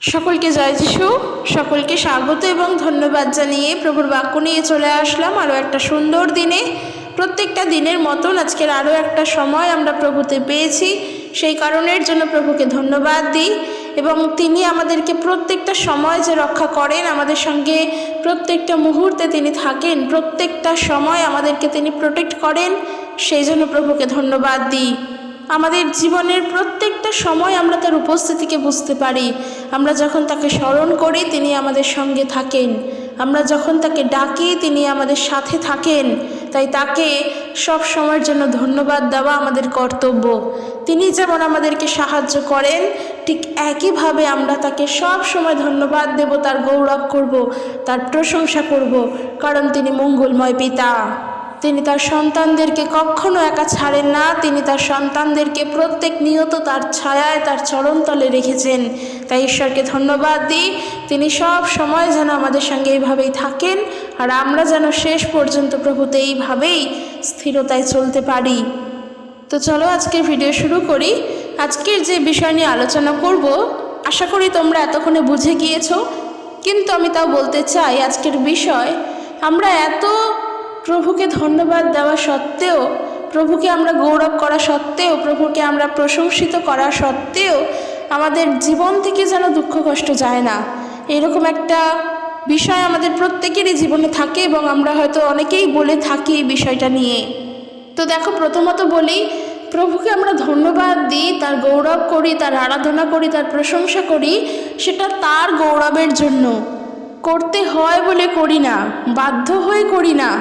সকলকে জয় যিশু। সকলকে স্বাগত এবং ধন্যবাদ জানিয়ে প্রভুর বাক্য নিয়ে চলে আসলাম আরও একটা সুন্দর দিনে। প্রত্যেকটা দিনের মতন আজকের আরও একটা সময় আমরা প্রভুতে পেয়েছি, সেই কারণের জন্য প্রভুকে ধন্যবাদ দিই। এবং তিনি আমাদেরকে প্রত্যেকটা সময় যে রক্ষা করেন, আমাদের সঙ্গে প্রত্যেকটা মুহূর্তে তিনি থাকেন, প্রত্যেকটা সময় আমাদেরকে তিনি প্রোটেক্ট করেন, সেই জন্য প্রভুকে ধন্যবাদ দিই। আমাদের জীবনের প্রত্যেকটা সময় আমরা তার উপস্থিতিকে বুঝতে পারি। আমরা যখন তাকে স্মরণ করি তিনি আমাদের সঙ্গে থাকেন, আমরা যখন তাকে ডাকি তিনি আমাদের সাথে থাকেন। তাই তাকে সব সময়ের জন্য ধন্যবাদ দেওয়া আমাদের কর্তব্য। তিনি যেমন আমাদেরকে সাহায্য করেন, ঠিক একইভাবে আমরা তাকে সব সময় ধন্যবাদ দেব, তার গৌরব করব, তার প্রশংসা করব, কারণ তিনি মঙ্গলময় পিতা। তিনি তার সন্তানদেরকে কখনো একা ছাড়েন না। তিনি তার সন্তানদেরকে প্রত্যেক নিয়ত তার ছায়ায়, তার চরণতলে রেখেছেন। তাই ঈশ্বরকে ধন্যবাদ দিই, তিনি সব সময় যেন আমাদের সঙ্গে এইভাবেই থাকেন, আর আমরা যেন শেষ পর্যন্ত প্রভুতে এইভাবেই স্থিরতায় চলতে পারি। তো চলো আজকের ভিডিও শুরু করি। আজকের যে বিষয় নিয়ে আলোচনা করব, আশা করি তোমরা এতক্ষণে বুঝে গিয়েছো, কিন্তু আমি তাও বলতে চাই আজকের বিষয়, আমরা এত প্রভুকে ধন্যবাদ দেওয়া সত্ত্বেও, প্রভুকে আমরা গৌরব করা সত্ত্বেও, প্রভুকে আমরা প্রশংসিত করা সত্ত্বেও আমাদের জীবন থেকে যেন দুঃখ কষ্ট যায় না, এরকম একটা বিষয় আমাদের প্রত্যেকেরই জীবনে থাকে এবং আমরা হয়তো অনেকেই বলে থাকি এই বিষয়টা নিয়ে। তো দেখো, প্রথমত বলি, প্রভুকে আমরা ধন্যবাদ দিই, তার গৌরব করি, তার আরাধনা করি, তার প্রশংসা করি, সেটা তার গৌরবের জন্য করতে হয় বলে করি না, বাধ্য হয়ে করি না।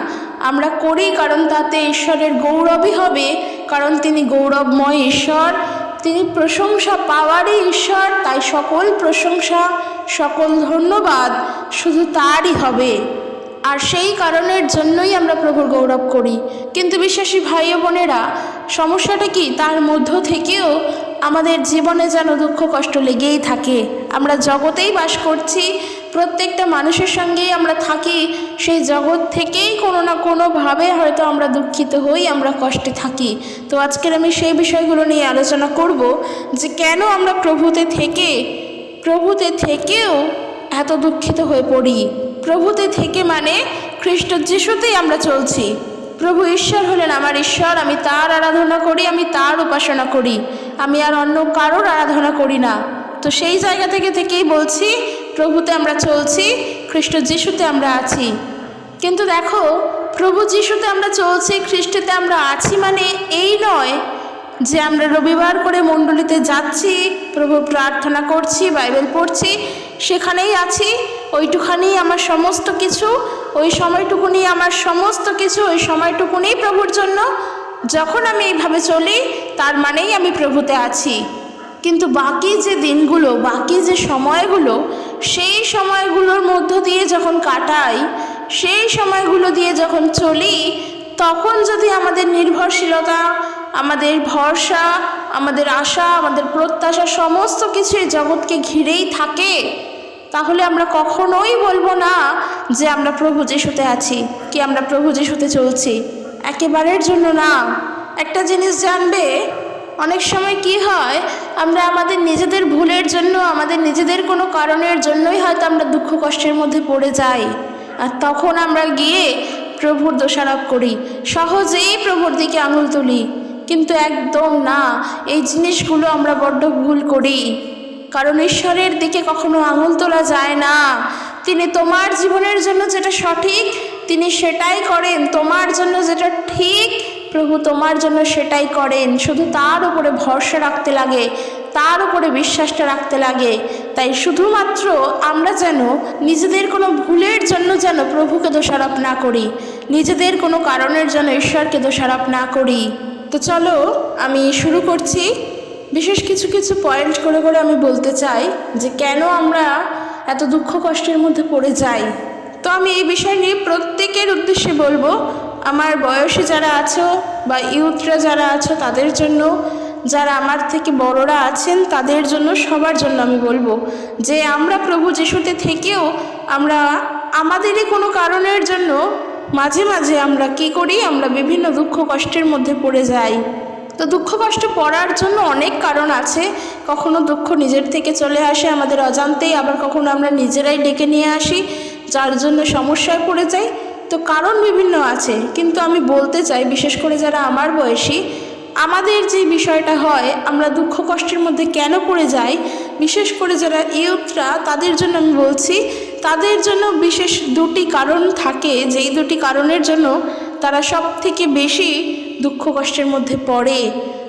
আমরা করি কারণ তাতে ঈশ্বরের গৌরবই হবে, কারণ তিনি গৌরবময় ঈশ্বর, তিনি প্রশংসা পাওয়ারই ঈশ্বর। তাই সকল প্রশংসা, সকল ধন্যবাদ শুধু তারই হবে, আর সেই কারণের জন্যই আমরা প্রভুর গৌরব করি। কিন্তু বিশ্বাসী ভাই ও বোনেরা, সমস্যাটা কি, তার মধ্য থেকেও আমাদের জীবনে যেন দুঃখ কষ্ট লেগেই থাকে। আমরা জগতেই বাস করছি, প্রত্যেকটা মানুষের সঙ্গেই আমরা থাকি, সেই জগৎ থেকেই কোনো না কোনোভাবে হয়তো আমরা দুঃখিত হই, আমরা কষ্টে থাকি। তো আজকের আমি সেই বিষয়গুলো নিয়ে আলোচনা করব, যে কেন আমরা প্রভুতে থেকেও এত দুঃখিত হয়ে পড়ি। প্রভুতে থেকে মানে খ্রিস্ট যিশুতেই আমরা চলছি। প্রভু ঈশ্বর হলেন আমার ঈশ্বর, আমি তার আরাধনা করি, আমি তার উপাসনা করি, আমি আর অন্য কারোর আরাধনা করি না। তো সেই জায়গা থেকেই বলছি, প্রভুতে আমরা চলছি, খ্রিস্ট যিশুতে আমরা আছি। কিন্তু দেখো, প্রভু যিশুতে আমরা চলছি, খ্রিস্টতে আমরা আছি মানে এই নয় যে আমরা রবিবার করে মণ্ডলীতে যাচ্ছি, প্রভু প্রার্থনা করছি, বাইবেল পড়ছি, সেখানেই আছি, ওইটুখানেই আমার সমস্ত কিছু, ওই সময়টুকুনি আমার সমস্ত কিছু, ওই সময়টুকুনি প্রভুর জন্য। যখন আমি এইভাবে চলি, তার মানেই আমি প্রভুতে আছি। কিন্তু বাকি যে দিনগুলো, বাকি যে সময়গুলো, সেই সময়গুলোর মধ্য দিয়ে যখন কাটাই, সেই সময়গুলো দিয়ে যখন চলি, তখন যদি আমাদের নির্ভরশীলতা, আমাদের ভরসা, আমাদের আশা, আমাদের প্রত্যাশা সমস্ত কিছু এই জগৎকে ঘিরেই থাকে, তাহলে আমরা কখনোই বলবো না যে আমরা প্রভু যিশুতে আছি, কি আমরা প্রভু যিশুতে চলছি। একেবারের জন্য না। একটা জিনিস জানবে, অনেক সময় কি হয়, আমরা আমাদের নিজেদের ভুলের জন্য, আমাদের নিজেদের কোনো কারণের জন্যই হয়তো আমরা দুঃখ কষ্টের মধ্যে পড়ে যাই, আর তখন আমরা গিয়ে প্রভুর দোষারোপ করি, সহজেই প্রভুর দিকে আঙুল তুলি। কিন্তু একদম না, এই জিনিসগুলো আমরা বড্ড ভুল করি, কারণ ঈশ্বরের দিকে কখনো আঙুল তোলা যায় না। তিনি তোমার জীবনের জন্য যেটা সঠিক, তিনি সেটাই করেন। তোমার জন্য যেটা ঠিক, প্রভু তোমার জন্য সেটাই করেন। শুধু তার উপরে ভরসা রাখতে লাগে, তার উপরে বিশ্বাসটা রাখতে লাগে। তাই শুধুমাত্র আমরা যেন নিজেদের কোনো ভুলের জন্য যেন প্রভুকে দোষারোপ না করি, নিজেদের কোনো কারণের জন্য ঈশ্বরকে দোষারোপ না করি। তো চলো আমি শুরু করছি। বিশেষ কিছু পয়েন্ট করে আমি বলতে চাই যে কেন আমরা এত দুঃখ কষ্টের মধ্যে পড়ে যাই। তো আমি এই বিষয় নিয়ে প্রত্যেকের উদ্দেশ্যে বলবো, আমার বয়সী যারা আছো বা ইউথরা যারা আছো তাদের জন্য, যারা আমার থেকে বড়রা আছেন তাদের জন্য, সবার জন্য আমি বলবো যে আমরা প্রভু যিশুতে থেকেও আমরা আমাদেরই কোনো কারণের জন্য মাঝে মাঝে আমরা কি করি, আমরা বিভিন্ন দুঃখ কষ্টের মধ্যে পড়ে যাই। তো দুঃখ কষ্ট পড়ার জন্য অনেক কারণ আছে। কখনো দুঃখ নিজের থেকে চলে আসে আমাদের অজান্তেই, আবার কখনো আমরা নিজেরাই ডেকে নিয়ে আসি, যার জন্য সমস্যায় পড়ে যাই। তো কারণ বিভিন্ন আছে, কিন্তু আমি বলতে চাই বিশেষ করে যারা আমার বয়সী, আমাদের যে বিষয়টা হয় আমরা দুঃখ কষ্টের মধ্যে কেন পড়ে যাই, বিশেষ করে যারা ইয়ুথরা তাদের জন্য আমি বলছি, তাদের জন্য বিশেষ দুটি কারণ থাকে, যেই দুটি কারণের জন্য তারা সব থেকে বেশি দুঃখ কষ্টের মধ্যে পড়ে।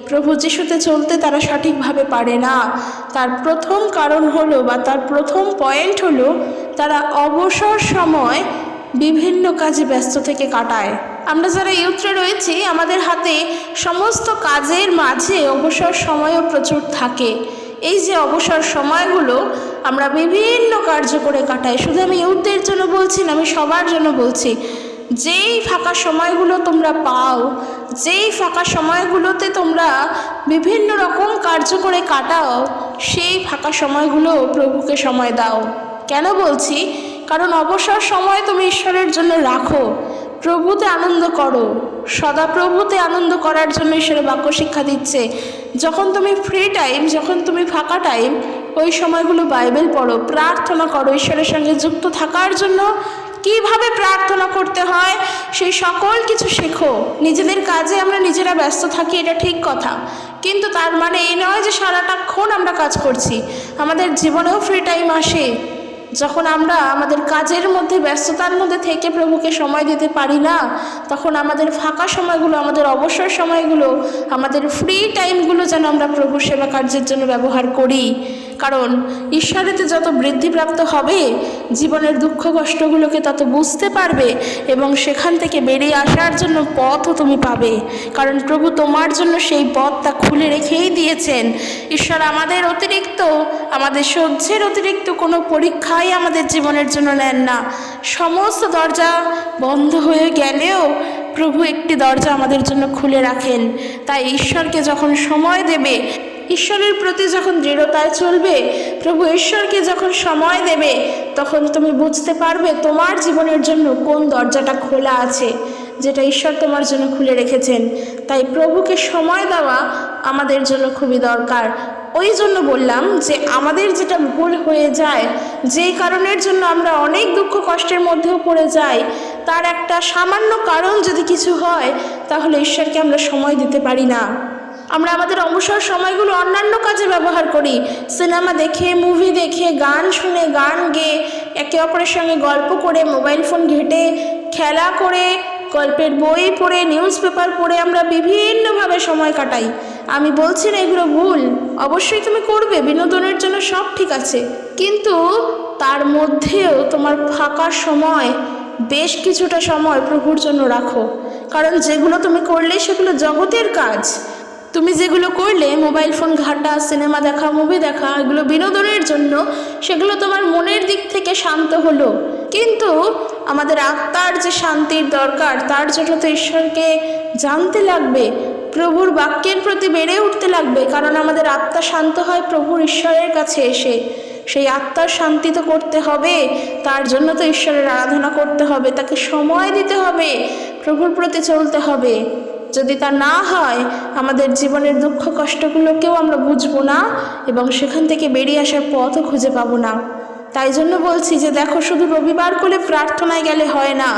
প্রভু যিশুতে চলতে তারা সঠিকভাবে পারে না। তার প্রথম কারণ হলো বা তার প্রথম পয়েন্ট হলো তারা অবসর সময় বিভিন্ন কাজে ব্যস্ত থেকে কাটায়। আমরা যারা ইয়ুথরা রয়েছি আমাদের হাতে সমস্ত কাজের মাঝে অবসর সময়ও প্রচুর থাকে। এই যে অবসর সময়গুলো আমরা বিভিন্ন কার্য করে কাটাই। শুধু আমি ইয়ুথদের জন্য বলছি না, আমি সবার জন্য বলছি। যেই ফাঁকা সময়গুলো তোমরা পাও, যেই ফাঁকা সময়গুলোতে তোমরা বিভিন্ন রকম কার্য করে কাটাও, সেই ফাঁকা সময়গুলো প্রভুকে সময় দাও। কেন বলছি? কারণ অবসর সময় তুমি ঈশ্বরের জন্য রাখো, প্রভুতে আনন্দ করো। সদা প্রভুতে আনন্দ করার জন্য ঈশ্বরের বাক্য শিক্ষা দিচ্ছে। যখন তুমি ফ্রি টাইম, যখন তুমি ফাঁকা টাইম, ওই সময়গুলো বাইবেল পড়ো, প্রার্থনা করো, ঈশ্বরের সঙ্গে যুক্ত থাকার জন্য কিভাবে প্রার্থনা করতে হয় সেই সকল কিছু শেখো। নিজেদের কাজে আমরা নিজেরা ব্যস্ত থাকি, এটা ঠিক কথা, কিন্তু তার মানে এই নয় যে সারাটাক্ষণ আমরা কাজ করছি। আমাদের জীবনেও ফ্রি টাইম আসে যখন আমরা আমাদের কাজের মধ্যে ব্যস্ততার মধ্যে থেকে প্রভুকে সময় দিতে পারি না। তখন আমাদের ফাঁকা সময়গুলো, আমাদের অবসর সময়গুলো, আমাদের ফ্রি টাইমগুলো যেন আমরা প্রভুর সেবা কার্যের জন্য ব্যবহার করি। কারণ ঈশ্বরেতে যত বৃদ্ধিপ্রাপ্ত হবে, জীবনের দুঃখ কষ্টগুলোকে তত বুঝতে পারবে এবং সেখান থেকে বেরিয়ে আসার জন্য পথও তুমি পাবে। কারণ প্রভু তোমার জন্য সেই পথটা খুলে রেখেই দিয়েছেন। ঈশ্বর আমাদের অতিরিক্ত, আমাদের সহ্যের অতিরিক্ত কোনো পরীক্ষাই আমাদের জীবনের জন্য নেন না। সমস্ত দরজা বন্ধ হয়ে গেলেও প্রভু একটি দরজা আমাদের জন্য খুলে রাখেন। তাই ঈশ্বরকে যখন সময় দেবে, ঈশ্বরের প্রতি যখন দৃঢ়তায় চলবে, প্রভু ঈশ্বরকে যখন সময় দেবে, তখন তুমি বুঝতে পারবে তোমার জীবনের জন্য কোন দরজাটা খোলা আছে, যেটা ঈশ্বর তোমার জন্য খুলে রেখেছেন। তাই প্রভুকে সময় দেওয়া আমাদের জন্য খুবই দরকার। ওই জন্য বললাম যে আমাদের যেটা ভুল হয়ে যায়, যেই কারণের জন্য আমরা অনেক দুঃখ কষ্টের মধ্যেও পড়ে যাই, তার একটা সামান্য কারণ যদি কিছু হয়, তাহলে ঈশ্বরকে আমরা সময় দিতে পারি না। আমরা আমাদের অবসর সময়গুলো অন্যান্য কাজে ব্যবহার করি, সিনেমা দেখে, মুভি দেখে, গান শুনে, গান গেয়ে, একে অপরের সঙ্গে গল্প করে, মোবাইল ফোন ঘেঁটে, খেলা করে, গল্পের বই পড়ে, নিউজ পেপার পড়ে আমরা বিভিন্নভাবে সময় কাটাই। আমি বলছি না এগুলো ভুল, অবশ্যই তুমি করবে, বিনোদনের জন্য সব ঠিক আছে, কিন্তু তার মধ্যেও তোমার ফাঁকা সময়, বেশ কিছুটা সময় প্রভুর জন্য রাখো। কারণ যেগুলো তুমি করলে সেগুলো জগতের কাজ। তুমি যেগুলো করলে, মোবাইল ফোন ঘাঁটা, সিনেমা দেখা, মুভি দেখা, এগুলো বিনোদনের জন্য, সেগুলো তোমার মনের দিক থেকে শান্ত হলো। কিন্তু আমাদের আত্মার যে শান্তির দরকার, তার জন্য তো ঈশ্বরকে জানতে লাগবে, প্রভুর বাক্যের প্রতি বেড়ে উঠতে লাগবে। কারণ আমাদের আত্মা শান্ত হয় প্রভুর ঈশ্বরের কাছে এসে। সেই আত্মার শান্তি তো করতে হবে, তার জন্য তো ঈশ্বরের আরাধনা করতে হবে, তাকে সময় দিতে হবে, প্রভুর প্রতি চলতে হবে। যদি তা না হয়, আমাদের জীবনের দুঃখ কষ্টগুলোকেও আমরা বুঝবো না এবং সেখান থেকে বেরিয়ে আসার পথও খুঁজে পাবো না। তাই জন্য বলছি যে দেখো, শুধু রবিবার করে প্রার্থনায় গেলে হয় না।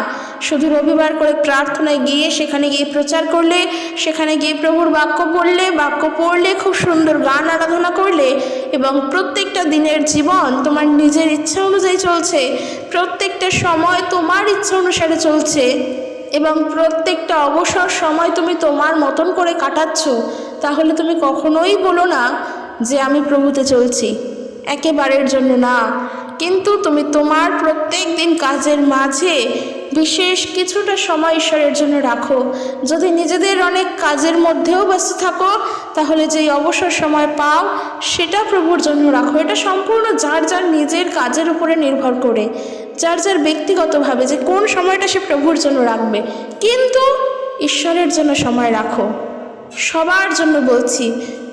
শুধু রবিবার করে প্রার্থনায় গিয়ে, সেখানে গিয়ে প্রচার করলে, সেখানে গিয়ে প্রভুর বাক্য পড়লে, খুব সুন্দর গান আরাধনা করলে এবং প্রত্যেকটা দিনের জীবন তোমার নিজের ইচ্ছা অনুযায়ী চলছে, প্রত্যেকটা সময় তোমার ইচ্ছা অনুসারে চলছে এবং প্রত্যেকটা অবসর সময় তুমি তোমার মতন করে কাটাচ্ছ, তাহলে তুমি কখনোই বলো না যে আমি প্রভুতে চলছি, একেবারের জন্য না। কিন্তু তুমি তোমার প্রত্যেক দিন কাজের মাঝে বিশেষ কিছুটা সময় ঈশ্বরের জন্য রাখো। যদি নিজেদের অনেক কাজের মধ্যেও ব্যস্ত থাকো, তাহলে যেই অবসর সময় পাও সেটা প্রভুর জন্য রাখো। এটা সম্পূর্ণ যার যার নিজের কাজের উপরে নির্ভর করে, যার যার ব্যক্তিগতভাবে যে কোন সময়টা সে প্রভুর জন্য রাখবে, কিন্তু ঈশ্বরের জন্য সময় রাখো। সবার জন্য বলছি,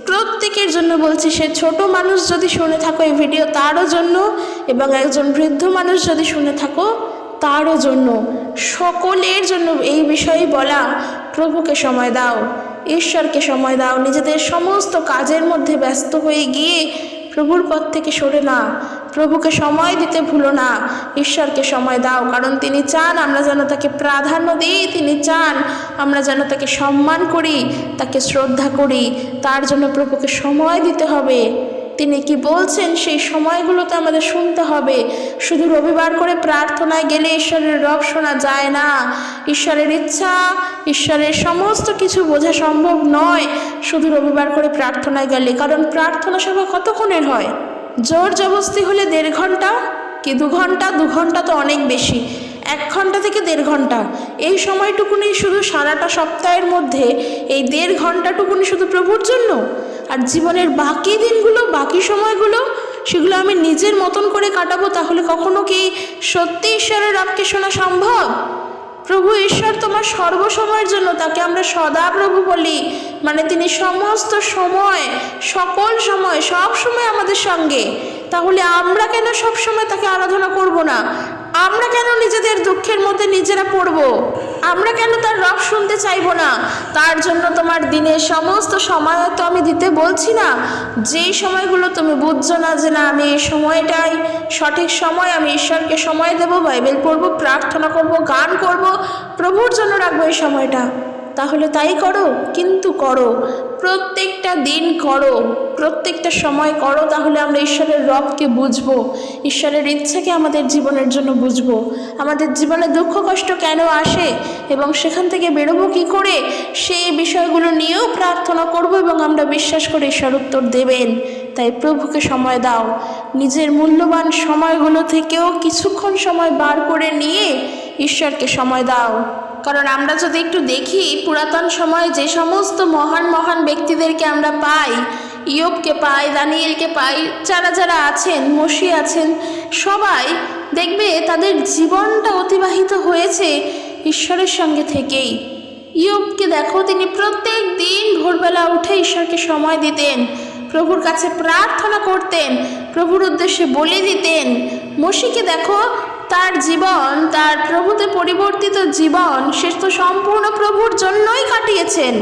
প্রত্যেকের জন্য বলছি। সে ছোট মানুষ যদি শুনে থাকো এই ভিডিও, তারও জন্য, এবং একজন বৃদ্ধ মানুষ যদি শুনে থাকো তারও জন্য, সকলের জন্য এই বিষয়ে বলা, প্রভুকে সময় দাও। ঈশ্বরকে সময় দাও। নিজেদের সমস্ত কাজের মধ্যে ব্যস্ত হয়ে গিয়ে প্রভুর পথ থেকে সরে না, প্রভুকে সময় দিতে ভুলো না, ঈশ্বরকে সময় দাও। কারণ তিনি চান আমরা যেন তাকে প্রাধান্য দিই, তিনি চান আমরা যেন তাকে সম্মান করি, তাকে শ্রদ্ধা করি। তার জন্য প্রভুকে সময় দিতে হবে। তিনি কি বলছেন সেই সময়গুলোতে আমাদের শুনতে হবে। শুধু রবিবার করে প্রার্থনায় গেলে ঈশ্বরের রব শোনা যায় না। ঈশ্বরের ইচ্ছা, ঈশ্বরের সমস্ত কিছু বোঝা সম্ভব নয় শুধু রবিবার করে প্রার্থনায় গেলে। কারণ প্রার্থনা সভা কতক্ষণের হয়? জোর জবস্তি হলে 1.5 ঘন্টা কি 2 ঘন্টা, 2 ঘন্টা তো অনেক বেশি, 1 ঘন্টা থেকে 1.5 ঘন্টা। এই সময়টুকুনি শুধু সারাটা সপ্তাহের মধ্যে এই 1.5 ঘন্টাটুকুনি শুধু প্রভুর জন্য। আর জীবনের বাকি দিনগুলো, বাকি সময়গুলো সেগুলো আমি নিজের মতন করে কাটাবো, তাহলে কখনো কি সত্যি ঈশ্বরের রবকে শোনা সম্ভব? প্রভু ঈশ্বর তোমার সর্বসময়ের জন্য, তাকে আমরা সদা প্রভু বলি, মানে তিনি সমস্ত সময়, সকল সময়, সব সময় আমাদের সঙ্গে। তাহলে আমরা কেন সব সময় তাকে আরাধনা করব না? আমরা কেন নিজেদের দুঃখের মধ্যে নিজেরা পড়ব? আমরা কেন তার রব শুনতে চাইব না? তার জন্য তোমার দিনের সমস্ত সময় তো আমি দিতে বলছি না। যেই সময়গুলো তুমি বুঝছো না যে না আমি এই সময়টাই সঠিক সময়, আমি ঈশ্বরকে সময় দেব, বাইবেল পড়বো, প্রার্থনা করব, গান করব, প্রভুর জন্য রাখবো এই সময়টা, তাহলে তাই করো। কিন্তু করো, প্রত্যেকটা দিন করো, প্রত্যেকটা সময় করো। তাহলে আমরা ঈশ্বরের রবকে বুঝবো, ঈশ্বরের ইচ্ছাকে আমাদের জীবনের জন্য বুঝবো। আমাদের জীবনে দুঃখ কষ্ট কেন আসে এবং সেখান থেকে বেরোবো কী করে, সেই বিষয়গুলো নিয়েও প্রার্থনা করব এবং আমরা বিশ্বাস করি ঈশ্বর উত্তর দেবেন। তাই প্রভুকে সময় দাও। নিজের মূল্যবান সময়গুলো থেকেও কিছুক্ষণ সময় বার করে নিয়ে ঈশ্বরকে সময় দাও। কারণ আমরা যদি একটু দেখি পুরাতন সময়ে যে সমস্ত মহান মহান ব্যক্তিদেরকে আমরা পাই, ইয়োবকে পাই, দানিয়েলকে পাই, যারা যারা আছেন, মসি আছেন, সবাই দেখবে তাদের জীবনটা অতিবাহিত হয়েছে ঈশ্বরের সঙ্গে থেকেই। ইয়োবকে দেখো, তিনি প্রত্যেক দিন ভোরবেলা উঠে ঈশ্বরকে সময় দিতেন, প্রভুর কাছে প্রার্থনা করতেন, প্রভুর উদ্দেশ্যে বলি দিতেন। মসিকে দেখো, তার জীবন, তার প্রভুতে পরিবর্তিত জীবন, সে তো সম্পূর্ণ প্রভুর জন্যই কাটিয়েছেন।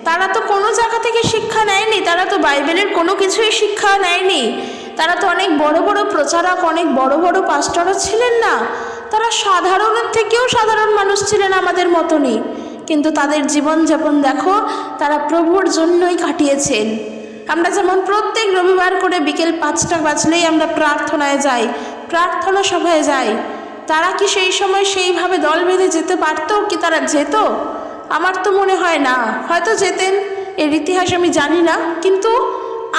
তারা তো কোনো জায়গা থেকে শিক্ষা নেয়নি, তারা তো বাইবেলের কোনো কিছুই শিক্ষা নেয়নি, তারা তো অনেক বড় বড় প্রচারক, অনেক বড় বড় পাস্টরও ছিলেন না, তারা সাধারণের থেকেও সাধারণ মানুষ ছিলেন আমাদের মতনই। কিন্তু তাদের জীবনযাপন দেখো, তারা প্রভুর জন্যই কাটিয়েছেন। আমরা যেমন প্রত্যেক রবিবার করে বিকেল 5টা বাজলেই আমরা প্রার্থনায় যাই, প্রার্থনা সভায় যাই, তারা কি সেই সময় সেইভাবে দল বেঁধে যেতে পারতো? কি তারা যেত? আমার তো মনে হয় না, হয়তো যেতেন, এর ইতিহাস আমি জানি না। কিন্তু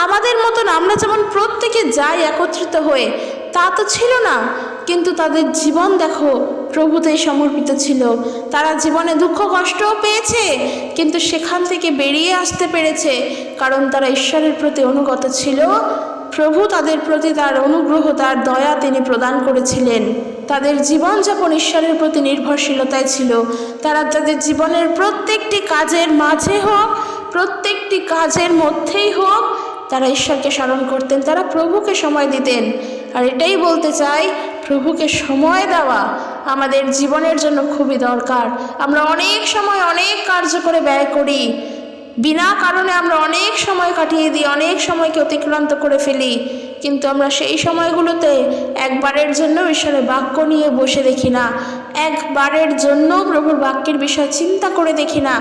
আমাদের মতন আমরা যেমন প্রত্যেকে যাই একত্রিত হয়ে, তা তো ছিল না। কিন্তু তাদের জীবন দেখো প্রভুতেই সমর্পিত ছিল। তারা জীবনে দুঃখ কষ্টও পেয়েছে, কিন্তু সেখান থেকে বেরিয়ে আসতে পেরেছে, কারণ তারা ঈশ্বরের প্রতি অনুগত ছিল। প্রভু তাদের প্রতি তার অনুগ্রহ, তার দয়া তিনি প্রদান করেছিলেন। তাদের জীবনযাপন ঈশ্বরের প্রতি নির্ভরশীলতায় ছিল। তারা তাদের জীবনের প্রত্যেকটি কাজের মাঝে হোক, প্রত্যেকটি কাজের মধ্যেই হোক, তারা ঈশ্বরকে স্মরণ করতেন, তারা প্রভুকে সময় দিতেন। আর এটাই বলতে চাই, প্রভুকে সময় দেওয়া আমাদের জীবনের জন্য খুবই দরকার। আমরা অনেক সময় অনেক কার্য করে ব্যয় করি, বিনা কারণে আমরা অনেক সময় কাটিয়ে দিই, অনেক সময়কে অতিক্রান্ত করে ফেলি, কিন্তু আমরা সেই সময়গুলোতে একবারের জন্য ঈশ্বরের বাক্য নিয়ে বসে দেখি না, একবারের জন্য প্রভুর বাক্যের বিষয় চিন্তা করে দেখি না,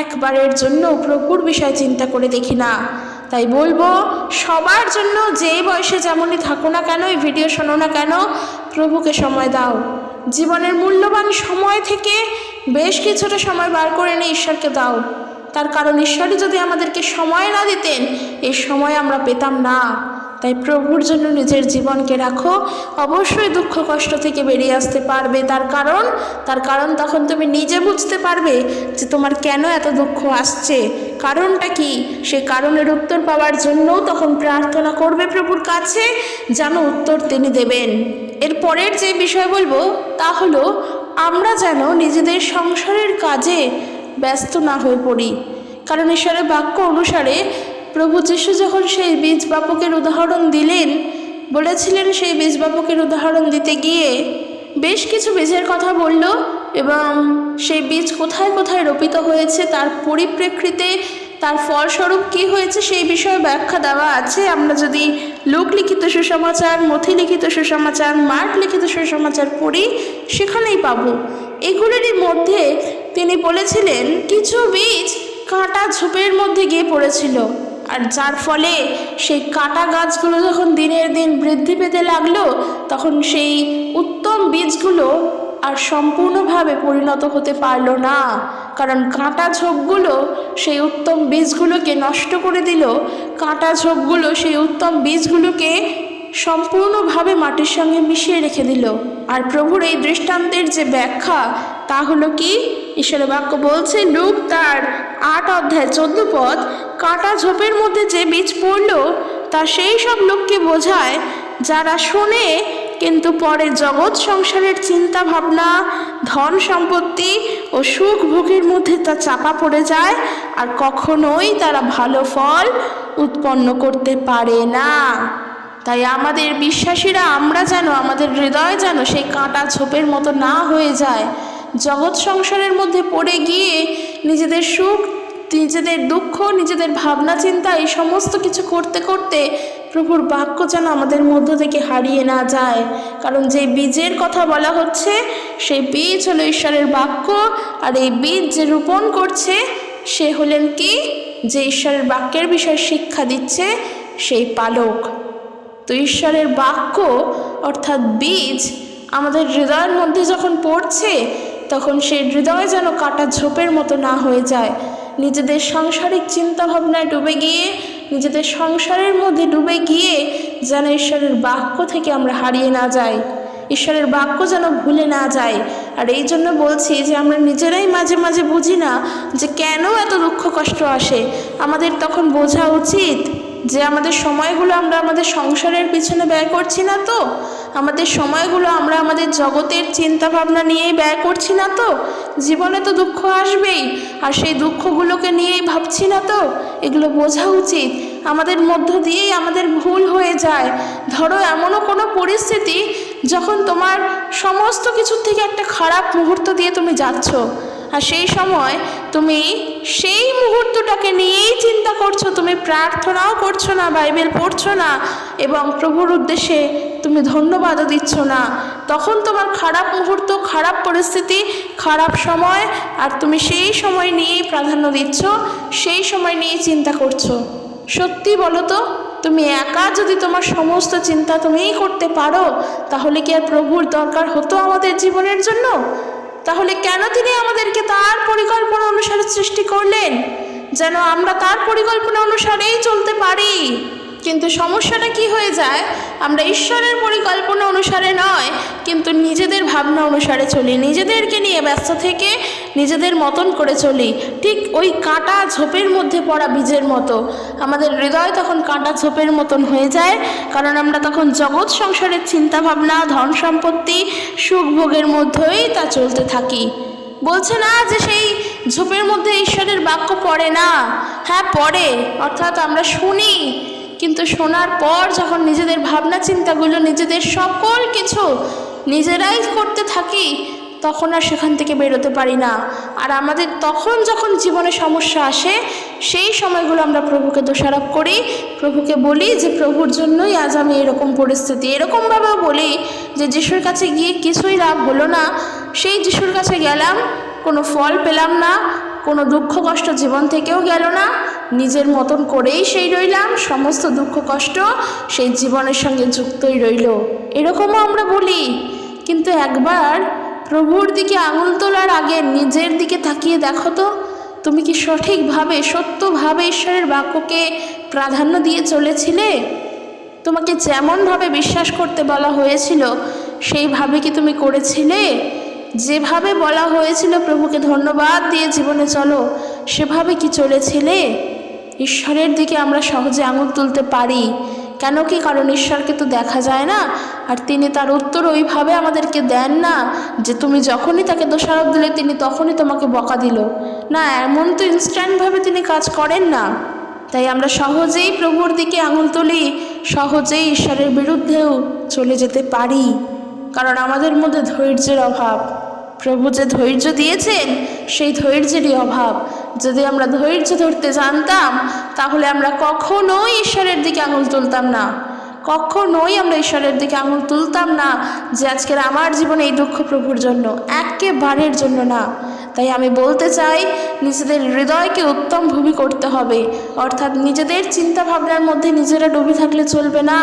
একবারের জন্য প্রভুর বিষয় চিন্তা করে দেখি না। তাই বলবো, সবার জন্য যেই বয়সে যেমনই থাকো না কেন, এই ভিডিও শোনো না কেন, প্রভুকে সময় দাও। জীবনের মূল্যবান সময় থেকে বেশ কিছুটা সময় বার করে নিয়ে ঈশ্বরকে দাও। তার কারণ ঈশ্বরই যদি আমাদেরকে সময় না দিতেন, এই সময় আমরা পেতাম না। তাই প্রভুর জন্য নিজের জীবনকে রাখো, অবশ্যই দুঃখ কষ্ট থেকে বেরিয়ে আসতে পারবে। তার কারণ তখন তুমি নিজে বুঝতে পারবে যে তোমার কেন এত দুঃখ আসছে, কারণটা কি। সেই কারণের উত্তর পাওয়ার জন্যও তখন প্রার্থনা করবে প্রভুর কাছে, যেন উত্তর তিনি দেবেন। এর পরের যে বিষয় বলবো তা হলো, আমরা যেন নিজেদের সংসারের কাজে ব্যস্ত না হয়ে পড়ি। কারণ ঈশ্বরের বাক্য অনুসারে প্রভু যীশু যখন সেই বীজ বাপকের উদাহরণ দিলেন, বলেছিলেন সেই বীজ বাপকের উদাহরণ দিতে গিয়ে বেশ কিছু বীজের কথা বলল। এবং সেই বীজ কোথায় কোথায় রোপিত হয়েছে, তার পরিপ্রেক্ষিতে তার ফলস্বরূপ কী হয়েছে সেই বিষয়ে ব্যাখ্যা দেওয়া আছে। আমরা যদি লূক লিখিত সুসমাচার, মথি লিখিত সুসমাচার, মার্ক লিখিত সুসমাচার পড়ি সেখানেই পাবো। এগুলির মধ্যে তিনি বলেছিলেন কিছু বীজ কাঁটা ঝোপের মধ্যে গিয়ে পড়েছিল, আর যার ফলে সেই কাঁটা গাছগুলো যখন দিনের দিন বৃদ্ধি পেতে লাগলো তখন সেই উত্তম বীজগুলো আর সম্পূর্ণভাবে পরিণত হতে পারল না, কারণ কাঁটা ঝোপগুলো সেই উত্তম বীজগুলোকে নষ্ট করে দিল। কাঁটা ঝোপগুলো সেই উত্তম বীজগুলোকে সম্পূর্ণভাবে মাটির সঙ্গে মিশিয়ে রেখে দিল। আর প্রভুর এই দৃষ্টান্তের যে ব্যাখ্যা তা হলো কি, ঈশ্বরের বাক্য বলছে লূক তার 8 অধ্যায় 14 পদ, কাঁটা ঝোপের মধ্যে যে বীজ পড়ল তা সেই সব লোককে বোঝায় যারা শোনে কিন্তু পরে জগৎ সংসারের চিন্তা ভাবনা, ধন সম্পত্তি ও সুখ ভোগের মধ্যে তা চাপা পড়ে যায় আর কখনোই তারা ভালো ফল উৎপন্ন করতে পারে না। তাই আমাদের বিশ্বাসীরা আমরা যেন, আমাদের হৃদয় যেন সেই কাঁটা ঝোপের মতো না হয়ে যায়, জগৎ সংসারের মধ্যে পড়ে গিয়ে নিজেদের সুখ, নিজেদের দুঃখ, নিজেদের ভাবনা চিন্তা এই সমস্ত কিছু করতে করতে প্রভুর বাক্য যেন আমাদের মধ্য থেকে হারিয়ে না যায়। কারণ যে বীজের কথা বলা হচ্ছে সেই বীজ হলো ঈশ্বরের বাক্য, আর এই বীজ যে রোপণ করছে সে হলেন কি, যে ঈশ্বরের বাক্যের বিষয়ে শিক্ষা দিচ্ছে সেই পালক। তো ঈশ্বরের বাক্য অর্থাৎ বীজ আমাদের হৃদয়ের মধ্যে যখন পড়ছে তখন সেই হৃদয় যেন কাটা ঝোপের মতো না হয়ে যায়, নিজেদের সাংসারিক চিন্তা ভাবনায় ডুবে গিয়ে, নিজেদের সংসারের মধ্যে ডুবে গিয়ে যেন ঈশ্বরের বাক্য থেকে আমরা হারিয়ে না যাই, ঈশ্বরের বাক্য যেন ভুলে না যায়। আর এই জন্য বলছি যে আমরা নিজেরাই মাঝে মাঝে বুঝি না যে কেন এত দুঃখ কষ্ট আসে। আমাদের তখন বোঝা উচিত যে আমাদের সময়গুলো আমরা আমাদের সংসারের পিছনে ব্যয় করছি না তো, আমাদের সময়গুলো আমরা আমাদের জগতের চিন্তা ভাবনা নিয়েই ব্যয় করছি না তো, জীবনে তো দুঃখ আসবেই আর সেই দুঃখগুলোকে নিয়েই ভাবছি না তো, এগুলো বোঝা উচিত। আমাদের মধ্য দিয়েই আমাদের ভুল হয়ে যায়। ধরো এমনও কোনো পরিস্থিতি যখন তোমার সমস্ত কিছুর থেকে একটা খারাপ মুহূর্ত দিয়ে তুমি যাচ্ছ, আর সেই সময় তুমি সেই মুহূর্তটাকে নিয়েই চিন্তা করছো, তুমি প্রার্থনাও করছো না, বাইবেল পড়ছো না এবং প্রভুর উদ্দেশ্যে তুমি ধন্যবাদও দিচ্ছ না। তখন তোমার খারাপ মুহূর্ত, খারাপ পরিস্থিতি, খারাপ সময়, আর তুমি সেই সময় নিয়েই প্রাধান্য দিচ্ছ, সেই সময় নিয়েই চিন্তা করছো। সত্যি বলো তো, তুমি একা যদি তোমার সমস্ত চিন্তা তুমিই করতে পারো তাহলে কি আর প্রভুর দরকার হতো আমাদের জীবনের জন্য? তাহলে কেন তিনি আমাদেরকে তার পরিকল্পনা অনুসারে সৃষ্টি করলেন, যেন আমরা তার পরিকল্পনা অনুসারেই চলতে পারি। কিন্তু সমস্যাটা কি হয়ে যায়, আমরা ঈশ্বরের পরিকল্পনা অনুসারে নয় কিন্তু নিজেদের ভাবনা অনুসারে চলি, নিজেদেরকে নিয়ে ব্যস্ত থেকে নিজেদের মতন করে চলি। ঠিক ওই কাঁটা ঝোপের মধ্যে পড়া বীজের মতো আমাদের হৃদয় তখন কাঁটা ঝোপের মতন হয়ে যায়, কারণ আমরা তখন জগৎ সংসারের চিন্তা ভাবনা, ধন সম্পত্তি, সুখ ভোগের মধ্যেই তা চলতে থাকি। বলছে না যে সেই ঝোপের মধ্যে ঈশ্বরের বাক্য পড়ে না, হ্যাঁ পড়ে, অর্থাৎ আমরা শুনি, কিন্তু শোনার পর যখন নিজেদের ভাবনা চিন্তাগুলো, নিজেদের সকল কিছু নিজেরাই করতে থাকি তখন আর সেখান থেকে বেরোতে পারি না। আর আমাদের তখন যখন জীবনে সমস্যা আসে সেই সময়গুলো আমরা প্রভুকে দোষারোপ করি, প্রভুকে বলি যে প্রভুর জন্যই আজ আমি এরকম পরিস্থিতি। এরকমভাবেও বলি যে যিশুর কাছে গিয়ে কিছুই লাভ হলো না, সেই যিশুর কাছে গেলাম, কোনো ফল পেলাম না, কোনো দুঃখ কষ্ট জীবন থেকেও গেল না, নিজের মতন করেই সেই রইলাম, সমস্ত দুঃখ কষ্ট সেই জীবনের সঙ্গে যুক্তই রইল, এরকমও আমরা বলি। কিন্তু একবার প্রভুর দিকে আঙুল তোলার আগে নিজের দিকে তাকিয়ে দেখো তো, তুমি কি সঠিকভাবে, সত্যভাবে ঈশ্বরের বাক্যকে প্রাধান্য দিয়ে চলেছিলে? তোমাকে যেমনভাবে বিশ্বাস করতে বলা হয়েছিল সেইভাবে কি তুমি করেছিলে? যেভাবে বলা হয়েছিল প্রভুকে ধন্যবাদ দিয়ে জীবনে চলো, সেভাবে কি চলেছিলে? ঈশ্বরের দিকে আমরা সহজে আঙুল তুলতে পারি কেন কি? কারণ ঈশ্বরকে তো দেখা যায় না, আর তিনি তার উত্তর ওইভাবে আমাদেরকে দেন না যে তুমি যখনই তাকে দোষারোপ দিলে তিনি তখনই তোমাকে বকা দিল না, এমন তো ইনস্ট্যান্টভাবে তিনি কাজ করেন না। তাই আমরা সহজেই প্রভুর দিকে আঙুল তুলি, সহজেই ঈশ্বরের বিরুদ্ধেও চলে যেতে পারি, কারণ আমাদের মধ্যে ধৈর্যের অভাব। প্রভু যে ধৈর্য দিয়েছেন সেই ধৈর্যেরই অভাব। যদি আমরা ধৈর্য ধরতে জানতাম তাহলে আমরা কখনোই ঈশ্বরের দিকে আঙুল তুলতাম না, কখনোই আমরা ঈশ্বরের দিকে আঙুল তুলতাম না যে আজকের আমার জীবনে এই দুঃখ প্রভুর জন্য, একেবারের জন্য না। তাই আমি বলতে চাই, নিজেদের হৃদয়কে উত্তম ভূমি করতে হবে, অর্থাৎ নিজেদের চিন্তা ভাবনার মধ্যে নিজেরা ডুবে থাকলে চলবে না,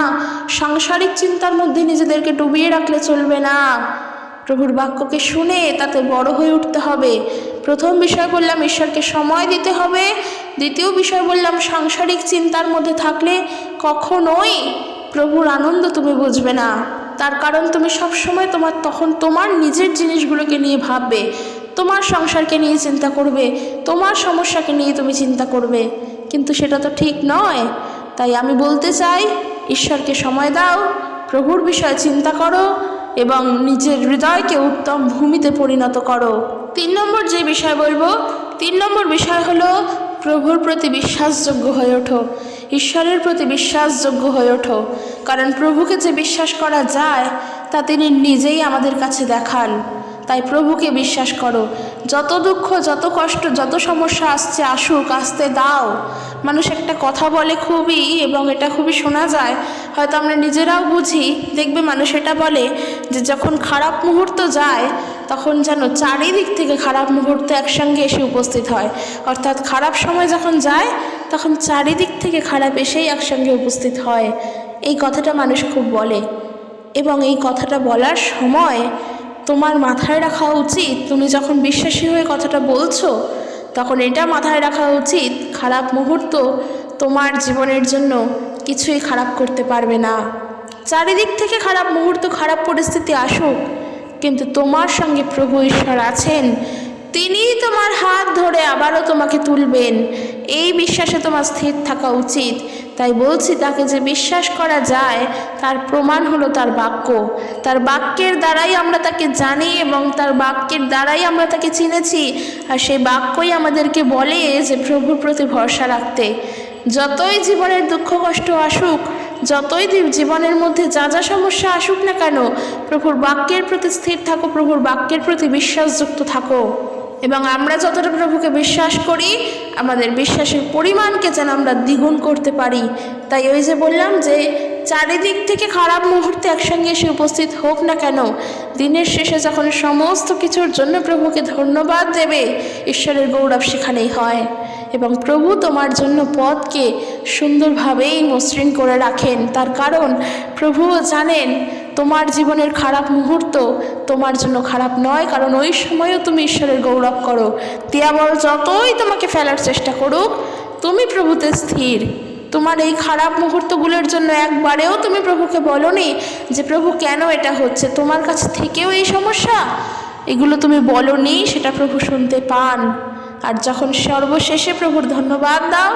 সাংসারিক চিন্তার মধ্যে নিজেদেরকে ডুবিয়ে রাখলে চলবে না। প্রভুর বাক্যকে শুনে তাতে বড় হয়ে উঠতে হবে। প্রথম বিষয় বললাম ঈশ্বরকে সময় দিতে হবে। দ্বিতীয় বিষয় বললাম সাংসারিক চিন্তার মধ্যে থাকলে কখনোই প্রভুর আনন্দ তুমি বুঝবে না। তার কারণ তুমি সবসময় তখন তোমার নিজের জিনিসগুলোকে নিয়ে ভাববে, তোমার সংসারকে নিয়ে চিন্তা করবে, তোমার সমস্যাকে নিয়ে তুমি চিন্তা করবে, কিন্তু সেটা তো ঠিক নয়। তাই আমি বলতে চাই, ঈশ্বরকে সময় দাও, প্রভুর বিষয়ে চিন্তা করো এবং নিজের হৃদয়কে উত্তম ভূমিতে পরিণত করো। 3 নম্বর যে বিষয় বলবো, 3 নম্বর বিষয় হলো প্রভুর প্রতি বিশ্বাসযোগ্য হয়ে ওঠো, ঈশ্বরের প্রতি বিশ্বাসযোগ্য হয়ে ওঠো। কারণ প্রভুকে যে বিশ্বাস করা যায় তা তিনি নিজেই আমাদের কাছে দেখান। তাই প্রভুকে বিশ্বাস করো। যত দুঃখ, যত কষ্ট, যত সমস্যা আসছে আসুক, আসতে দাও। মানুষ একটা কথা বলে খুবই, এবং এটা খুবই শোনা যায়, হয়তো আমরা নিজেরাও বুঝি। দেখবে মানুষ এটা বলে যে যখন খারাপ মুহূর্ত যায় তখন যেন চারিদিক থেকে খারাপ মুহূর্ত একসঙ্গে এসে উপস্থিত হয়। অর্থাৎ খারাপ সময় যখন যায় তখন চারিদিক থেকে খারাপ এসেই একসঙ্গে উপস্থিত হয়। এই কথাটা মানুষ খুব বলে, এবং এই কথাটা বলার সময় তোমার মাথায় রাখা উচিত, তুমি যখন বিশ্বাসী হয়ে কথাটা বলছো তখন এটা মাথায় রাখা উচিত, খারাপ মুহূর্ত তোমার জীবনের জন্য কিছুই খারাপ করতে পারবে না। চারিদিক থেকে খারাপ মুহূর্ত, খারাপ পরিস্থিতি আসুক, কিন্তু তোমার সঙ্গে প্রভু ঈশ্বর আছেন, তিনি তোমার হাত ধরে আবারও তোমাকে তুলবেন। এই বিশ্বাসে তোমার স্থির থাকা উচিত। তাই বলছি, তাকে যে বিশ্বাস করা যায় তার প্রমাণ হলো তার বাক্য। তার বাক্যের দ্বারাই আমরা তাকে জানি এবং তার বাক্যের দ্বারাই আমরা তাকে চিনেছি। আর সেই বাক্যই আমাদেরকে বলে যে প্রভুর প্রতি ভরসা রাখতে। যতই জীবনের দুঃখ কষ্ট আসুক, যতই জীবনের মধ্যে যা যা সমস্যা আসুক না কেন, প্রভুর বাক্যের প্রতি স্থির থাকো, প্রভুর বাক্যের প্রতি বিশ্বাসযুক্ত থাকো। এবং আমরা যতটা প্রভুকে বিশ্বাস করি, আমাদের বিশ্বাসের পরিমাণকে যেন আমরা দ্বিগুণ করতে পারি। তাই ওই যে বললাম যে চারিদিক থেকে খারাপ মুহূর্তে একসঙ্গে এসে উপস্থিত হোক না কেন, দিনের শেষে যখন সমস্ত কিছুর জন্য প্রভুকে ধন্যবাদ দেবে, ঈশ্বরের গৌরব সেখানেই হয়। এবং প্রভু তোমার জন্য পথকে সুন্দরভাবেই মসৃণ করে রাখেন। তার কারণ প্রভুও জানেন তোমার জীবনের খারাপ মুহূর্ত তোমার জন্য খারাপ নয়, কারণ ওই সময়ও তুমি ঈশ্বরের গৌরব করো। দিয়াবল যতই তোমাকে ফেলার চেষ্টা করুক, তুমি প্রভুতে স্থির। তোমার এই খারাপ মুহূর্তগুলোর জন্য একবারেও তুমি প্রভুকে বলোনি যে প্রভু কেন এটা হচ্ছে, তোমার কাছে থেকেও এই সমস্যা, এগুলো তুমি বলোনি, সেটা প্রভু শুনতে পান। আর যখন সর্বশেষে প্রভুর ধন্যবাদ দাও,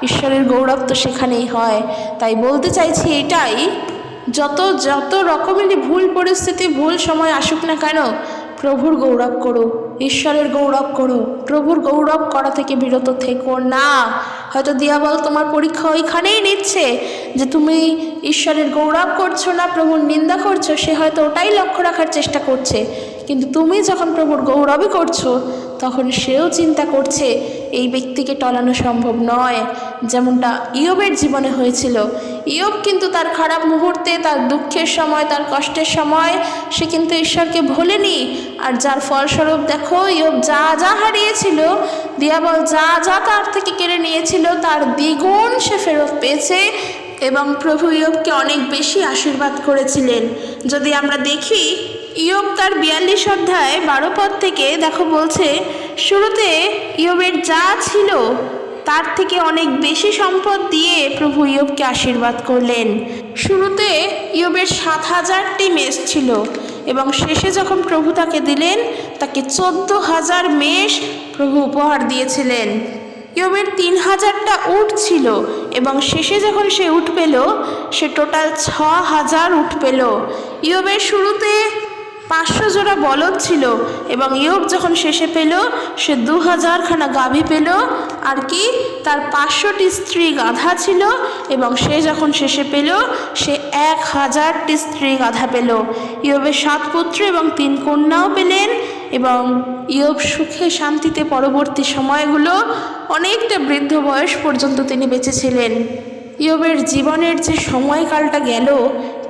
ঈশ্বরের গৌরব তো সেখানেই হয়। তাই বলতে চাইছি এটাই, যত রকমেরই ভুল পরিস্থিতি, ভুল সময় আসুক না কেন, প্রভুর গৌরব করো, ঈশ্বরের গৌরব করো। প্রভুর গৌরব করা থেকে বিরত থেকো না। হয়তো দিয়াবল তোমার পরীক্ষা ওইখানেই নিচ্ছে যে তুমি ঈশ্বরের গৌরব করছো না, প্রভুর নিন্দা করছো, সে হয়তো ওটাই লক্ষ্য রাখার চেষ্টা করছে। কিন্তু তুমি যখন প্রভুর গৌরবই করছো, তখন সেও চিন্তা করছে এই ব্যক্তিকে টলানো সম্ভব নয়। যেমনটা ইয়োবের জীবনে হয়েছিল। ইয়োব কিন্তু তার খারাপ মুহূর্তে, তার দুঃখের সময়, তার কষ্টের সময় সে কিন্তু ঈশ্বরকে ভোলেনি। আর যার ফলস্বরূপ দেখো, ইয়োব যা যা হারিয়েছিল, দিয়াবল যা যা তার থেকে কেড়ে নিয়েছিল, তার দ্বিগুণ সে ফেরত পেয়েছে। এবং প্রভু ইয়োবকে অনেক বেশি আশীর্বাদ করেছিলেন। যদি আমরা দেখি ইয়োব তার 42 অধ্যায় 12 পদ থেকে দেখো বলছে, শুরুতে ইয়োবের যা ছিল তার থেকে অনেক বেশি সম্পদ দিয়ে প্রভু ইয়োবকে আশীর্বাদ করলেন। শুরুতে ইয়োবের 7000টি মেষ ছিল, এবং শেষে যখন প্রভু তাকে দিলেন, তাকে 14000 মেষ প্রভু উপহার দিয়েছিলেন। ইয়োবের 3000টা উট ছিল, এবং শেষে যখন সে উট পেল, সে টোটাল 6000 উট পেল। ইয়োবের শুরুতে 500 জোড়া বলদ ছিল, এবং ইয়োব যখন শেষে পেল, সে 2000 খানা গাভী পেল। আর কি, তার 500টি স্ত্রী গাধা ছিল, এবং সে যখন শেষে পেল, সে 1000টি স্ত্রী গাধা পেল। ইয়োবের 7 পুত্র এবং 3 কন্যাও পেলেন, এবং ইয়োব সুখে শান্তিতে পরবর্তী সময়গুলো অনেকটা বৃদ্ধ বয়স পর্যন্ত তিনি বেঁচেছিলেন। ইয়োবের জীবনের যে সময়কালটা গেল,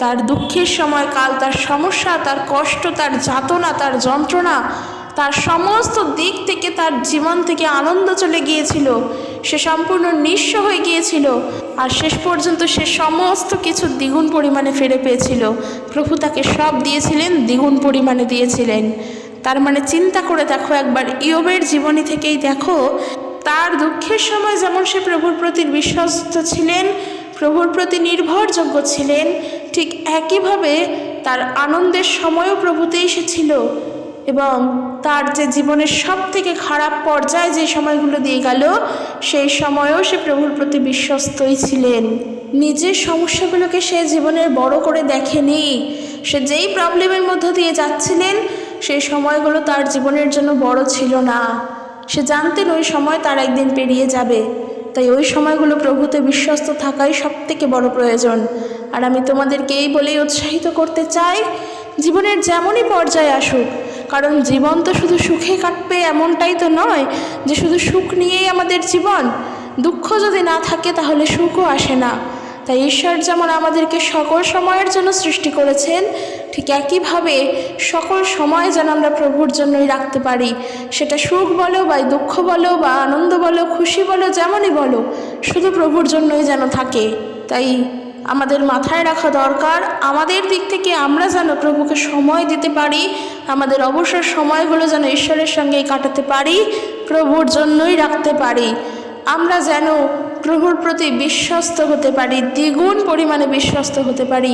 তার দুঃখের সময়কাল, তার সমস্যা, তার কষ্ট, তার যাতনা, তার যন্ত্রণা, তার সমস্ত দিক থেকে তার জীবন থেকে আনন্দ চলে গিয়েছিল। সে সম্পূর্ণ নিঃস্ব হয়ে গিয়েছিল, আর শেষ পর্যন্ত সে সমস্ত কিছু দ্বিগুণ পরিমাণে ফিরে পেয়েছিল। প্রভু তাকে সব দিয়েছিলেন, দ্বিগুণ পরিমাণে দিয়েছিলেন। তার মানে চিন্তা করে দেখো একবার, ইয়োবের জীবনী থেকেই দেখো, তার দুঃখের সময় যেমন সে প্রভুর প্রতি বিশ্বস্ত ছিলেন, প্রভুর প্রতি নির্ভরযোগ্য ছিলেন, ঠিক একইভাবে তার আনন্দের সময়ও প্রভুতেই সে ছিল। এবং তার যে জীবনের সব থেকে খারাপ পর্যায়ে যে সময়গুলো দিয়ে গেল, সেই সময়েও সে প্রভুর প্রতি বিশ্বস্তই ছিলেন। নিজের সমস্যাগুলোকে সে জীবনের বড় করে দেখেনি। সে যেই প্রবলেমের মধ্য দিয়ে যাচ্ছিলেন, সেই সময়গুলো তার জীবনের জন্য বড় ছিল না। সে জানতেন ওই সময় তার একদিন পেরিয়ে যাবে, তাই ওই সময়গুলো প্রভুতে বিশ্বস্ত থাকাই সব থেকে বড় প্রয়োজন। আর আমি তোমাদেরকে এই বলেই উৎসাহিত করতে চাই, জীবনের যেমনই পর্যায়ে আসুক, কারণ জীবন তো শুধু সুখে কাটবে এমনটাই তো নয় যে শুধু সুখ নিয়েই আমাদের জীবন। দুঃখ যদি না থাকে তাহলে সুখও আসে না। তাই ঈশ্বর যেমন আমাদেরকে সকল সময়ের জন্য সৃষ্টি করেছেন, ঠিক একইভাবে সকল সময় যেন আমরা প্রভুর জন্যই রাখতে পারি। সেটা সুখ বলো বা দুঃখ বলো বা আনন্দ বলো, খুশি বলো, যেমনই বলো, শুধু প্রভুর জন্যই যেন থাকে। তাই আমাদের মাথায় রাখা দরকার, আমাদের দিক থেকে আমরা যেন প্রভুকে সময় দিতে পারি, আমাদের অবসর সময়গুলো যেন ঈশ্বরের সঙ্গেই কাটাতে পারি, প্রভুর জন্যই রাখতে পারি। আমরা যেন প্রভুর প্রতি বিশ্বস্ত হতে পারি, দ্বিগুণ পরিমাণে বিশ্বস্ত হতে পারি।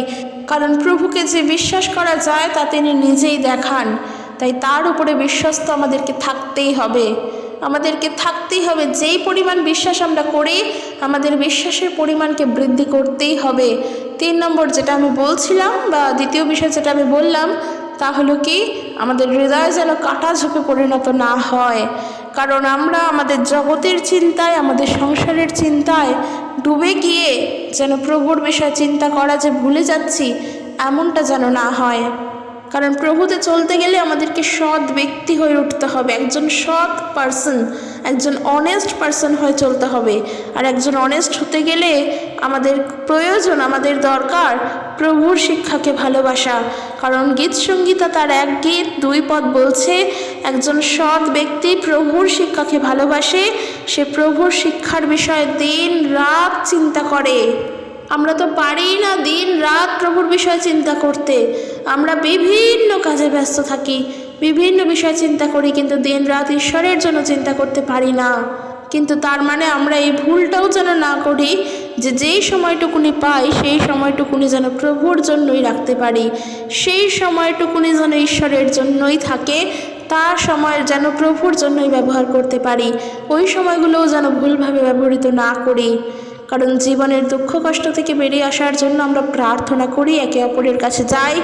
কারণ প্রভুকে যে বিশ্বাস করা যায় তা তিনি নিজেই দেখান। তাই তার উপরে বিশ্বস্ত আমাদেরকে থাকতেই হবে। আমাদেরকে থাকতেই হবে। যেই পরিমাণ বিশ্বাস আমরা করি, আমাদের বিশ্বাসের পরিমাণকে বৃদ্ধি করতেই হবে। 3 নম্বর যেটা আমি বলছিলাম, বা দ্বিতীয় বিষয় যেটা আমি বললাম, তা হলো কি, আমাদের হৃদয় যেন কাটা ঝোপে পরিণত না হয়। কারণ আমরা আমাদের জগতের চিন্তায়, আমাদের সংসারের চিন্তায় ডুবে গিয়ে যেন প্রভুর বিষয়ে চিন্তা করা যে ভুলে যাচ্ছি, এমনটা যেন না হয়। কারণ প্রভুতে চলতে গেলে আমাদেরকে সৎ ব্যক্তি হয়ে উঠতে হবে, একজন সৎ পার্সন, একজন অনেস্ট পার্সন হয়ে চলতে হবে। আর একজন অনেস্ট হতে গেলে আমাদের প্রয়োজন, আমাদের দরকার প্রভুর শিক্ষাকে ভালোবাসা। কারণ গীত সংগীতা তার 1 গীত 2 পদ বলছে, একজন সৎ ব্যক্তি প্রভুর শিক্ষাকে ভালোবাসে, সে প্রভুর শিক্ষার বিষয়ে দিন রাত চিন্তা করে। আমরা তো পারি না দিন রাত প্রভুর বিষয়ে চিন্তা করতে। আমরা বিভিন্ন কাজে ব্যস্ত থাকি, বিভিন্ন বিষয় চিন্তা করি, কিন্তু দিন রাত ঈশ্বরের জন্য চিন্তা করতে পারি না। কিন্তু তার মানে আমরা এই ভুলটাও যেন না করি যে যেই সময়টুকুনি পাই সেই সময়টুকুনি যেন প্রভুর জন্যই রাখতে পারি, সেই সময়টুকুনি যেন ঈশ্বরের জন্যই থাকে, তার সময় যেন প্রভুর জন্যই ব্যবহার করতে পারি। ওই সময়গুলোও যেন ভুলভাবে ব্যবহৃত না করি। কারণ জীবনের দুঃখ কষ্ট থেকে বেরিয়ে আসার জন্য আমরা প্রার্থনা করি, একে অপরের কাছে যাই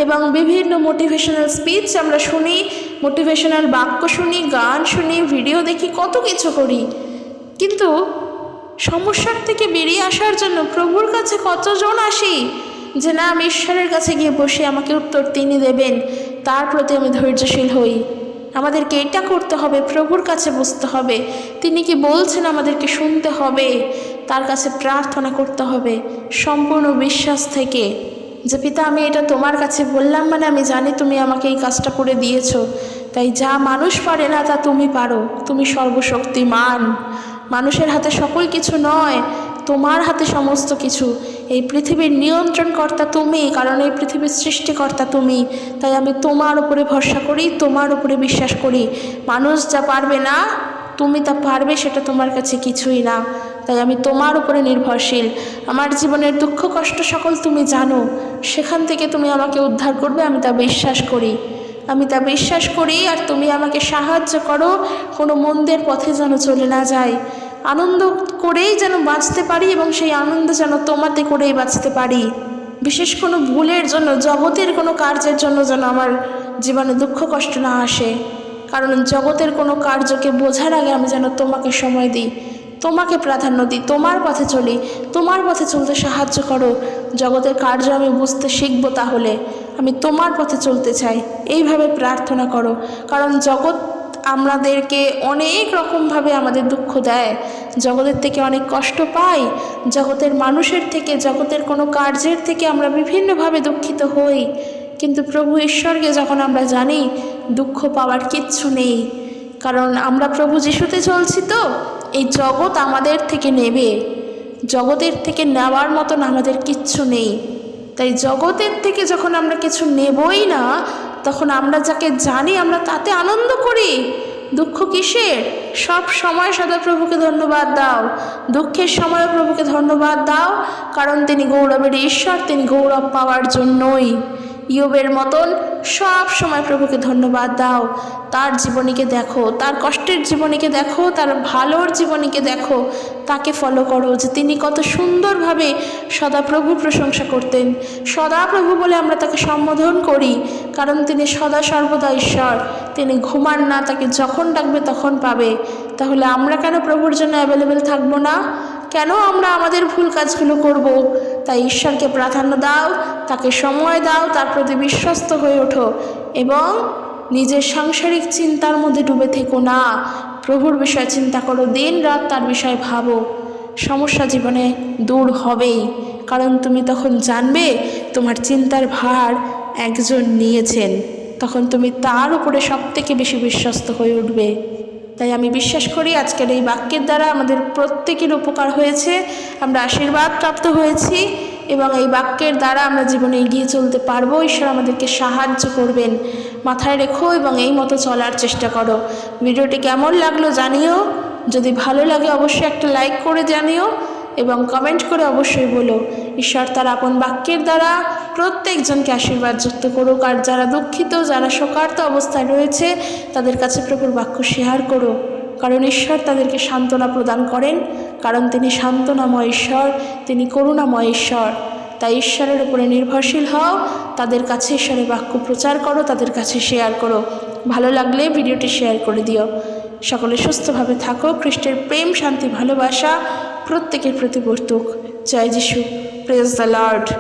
এবং বিভিন্ন মোটিভেশনাল স্পিচ আমরা শুনি, মোটিভেশনাল বাক্য শুনি, গান শুনি, ভিডিও দেখি, কত কিছু করি। কিন্তু সমস্যার থেকে বেরিয়ে আসার জন্য প্রভুর কাছে কতজন আসি যে না, আমি ঈশ্বরের কাছে গিয়ে বসে আমাকে উত্তর তিনি দেবেন, তার প্রতি আমি ধৈর্যশীল হই। আমাদেরকে এটা করতে হবে, প্রভুর কাছে বসতে হবে, তিনি কি বলছেন আমাদেরকে শুনতে হবে, তার কাছে প্রার্থনা করতে হবে সম্পূর্ণ বিশ্বাস থেকে যে পিতা, আমি এটা তোমার কাছে বললাম মানে আমি জানি তুমি আমাকে এই কাজটা করে দিয়েছো। তাই যা মানুষ পারে না তা তুমি পারো, তুমি সর্বশক্তিমান। মানুষের হাতে সকল কিছু নয়, তোমার হাতে সমস্ত কিছু। এই পৃথিবীর নিয়ন্ত্রণকর্তা তুমি, কারণ এই পৃথিবীর সৃষ্টিকর্তা তুমি। তাই আমি তোমার উপরে ভরসা করি, তোমার উপরে বিশ্বাস করি। মানুষ যা পারবে না, তুমি তা পারবে, সেটা তোমার কাছে কিছুই না। তাই আমি তোমার উপরে নির্ভরশীল। আমার জীবনের দুঃখ কষ্ট সকল তুমি জানো, সেখান থেকে তুমি আমাকে উদ্ধার করবে, আমি তা বিশ্বাস করি। আমি তা বিশ্বাস করি। আর তুমি আমাকে সাহায্য করো কোনো মন্দের পথে যেন চলে না যায়, আনন্দ করেই যেন বাঁচতে পারি এবং সেই আনন্দ যেন তোমাতে করেই বাঁচতে পারি। বিশেষ কোনো ভুলের জন্য, জগতের কোনো কার্যের জন্য যেন আমার জীবনে দুঃখ কষ্ট না আসে। কারণ জগতের কোনো কার্যকে বোঝার আগে আমি যেন তোমাকে সময় দিই, তোমাকে প্রাধান্য দিই, তোমার পথে চলি, তোমার পথে চলতে সাহায্য করো। জগতের কার্য আমি বুঝতে শিখবো, তাহলে আমি তোমার পথে চলতে চাই, এইভাবে প্রার্থনা করো। কারণ জগৎ আমাদেরকে অনেক রকমভাবে আমাদের দুঃখ দেয়, জগতের থেকে অনেক কষ্ট পাই, জগতের মানুষের থেকে, জগতের কোনো কার্যের থেকে আমরা বিভিন্নভাবে দুঃখিত হই। কিন্তু প্রভু ঈশ্বরকে যখন আমরা জানি, দুঃখ পাওয়ার কিচ্ছু নেই। কারণ আমরা প্রভু যিশুতে চলছি, তো এই জগৎ আমাদের থেকে নেবে, জগতের থেকে নেওয়ার মতন আমাদের কিচ্ছু নেই। তাই জগতের থেকে যখন আমরা কিছু নেবই না, তখন আমরা যাকে জানি আমরা তাতে আনন্দ করি। দুঃখ কিসের? সব সময় সদাপ্রভুকে ধন্যবাদ দাও, দুঃখের সময় প্রভুকে ধন্যবাদ দাও, কারণ তিনি গৌরবের ঈশ্বর, তিনি গৌরব পাওয়ার জন্যই। ইয়োবের মতন সব সময় প্রভুকে ধন্যবাদ দাও। তার জীবনীকে দেখো, তার কষ্টের জীবনীকে দেখো, তার ভালোর জীবনীকে দেখো, তাকে ফলো করো যে তিনি কত সুন্দরভাবে সদাপ্রভুর প্রশংসা করতেন। সদাপ্রভু বলে আমরা তাকে সম্বোধন করি, কারণ তিনি সদা সর্বদা ঈশ্বর, তিনি ঘুমান না, তাকে যখন ডাকবে তখন পাবে। তাহলে আমরা কেন প্রভুর জন্য অ্যাভেলেবেল থাকবো না? কেন আমরা আমাদের ভুল কাজগুলো করব? তাই ঈশ্বরকে প্রাধান্য দাও, তাকে সময় দাও, তার প্রতি বিশ্বস্ত হয়ে ওঠো এবং নিজের সাংসারিক চিন্তার মধ্যে ডুবে থেকো না। প্রভুর বিষয়ে চিন্তা করো, দিন রাত তার বিষয়ে ভাবো। সমস্যা জীবনে দূর হবেই, কারণ তুমি তখন জানবে তোমার চিন্তার ভার একজন নিয়েছেন, তখন তুমি তার উপরে সবথেকে বেশি বিশ্বস্ত হয়ে উঠবে। তাই আমি বিশ্বাস করি আজকের এই বাক্যের দ্বারা আমাদের প্রত্যেকের উপকার হয়েছে, আমরা আশীর্বাদ প্রাপ্ত হয়েছি এবং এই বাক্যের দ্বারা আমরা জীবনে এগিয়ে চলতে পারবো। ঈশ্বর আমাদেরকে সাহায্য করবেন, মাথায় রেখো এবং এই মতো চলার চেষ্টা করো। ভিডিওটি কেমন লাগলো জানিও, যদি ভালো লাগে অবশ্যই একটা লাইক করে জানিও এবং কমেন্ট করে অবশ্যই বলো। ঈশ্বর তার আপন বাক্যের দ্বারা প্রত্যেকজনকে আশীর্বাদ যুক্ত করুক। আর যারা দুঃখিত, যারা শোকার্ত অবস্থায় রয়েছে, তাদের কাছে প্রভুর বাক্য শেয়ার করো, কারণ ঈশ্বর তাদেরকে সান্ত্বনা প্রদান করেন, কারণ তিনি সান্ত্বনাময় ঈশ্বর, তিনি করুণাময় ঈশ্বর। তাই ঈশ্বরের উপরে নির্ভরশীল হও, তাদের কাছে ঈশ্বরের বাক্য প্রচার করো, তাদের কাছে শেয়ার করো। ভালো লাগলে ভিডিওটি শেয়ার করে দিও। সকলে সুস্থভাবে থাকো। খ্রিস্টের প্রেম, শান্তি, ভালোবাসা প্রত্যেকের প্রতি বর্তুক। জয় যিশু। Praise the Lord.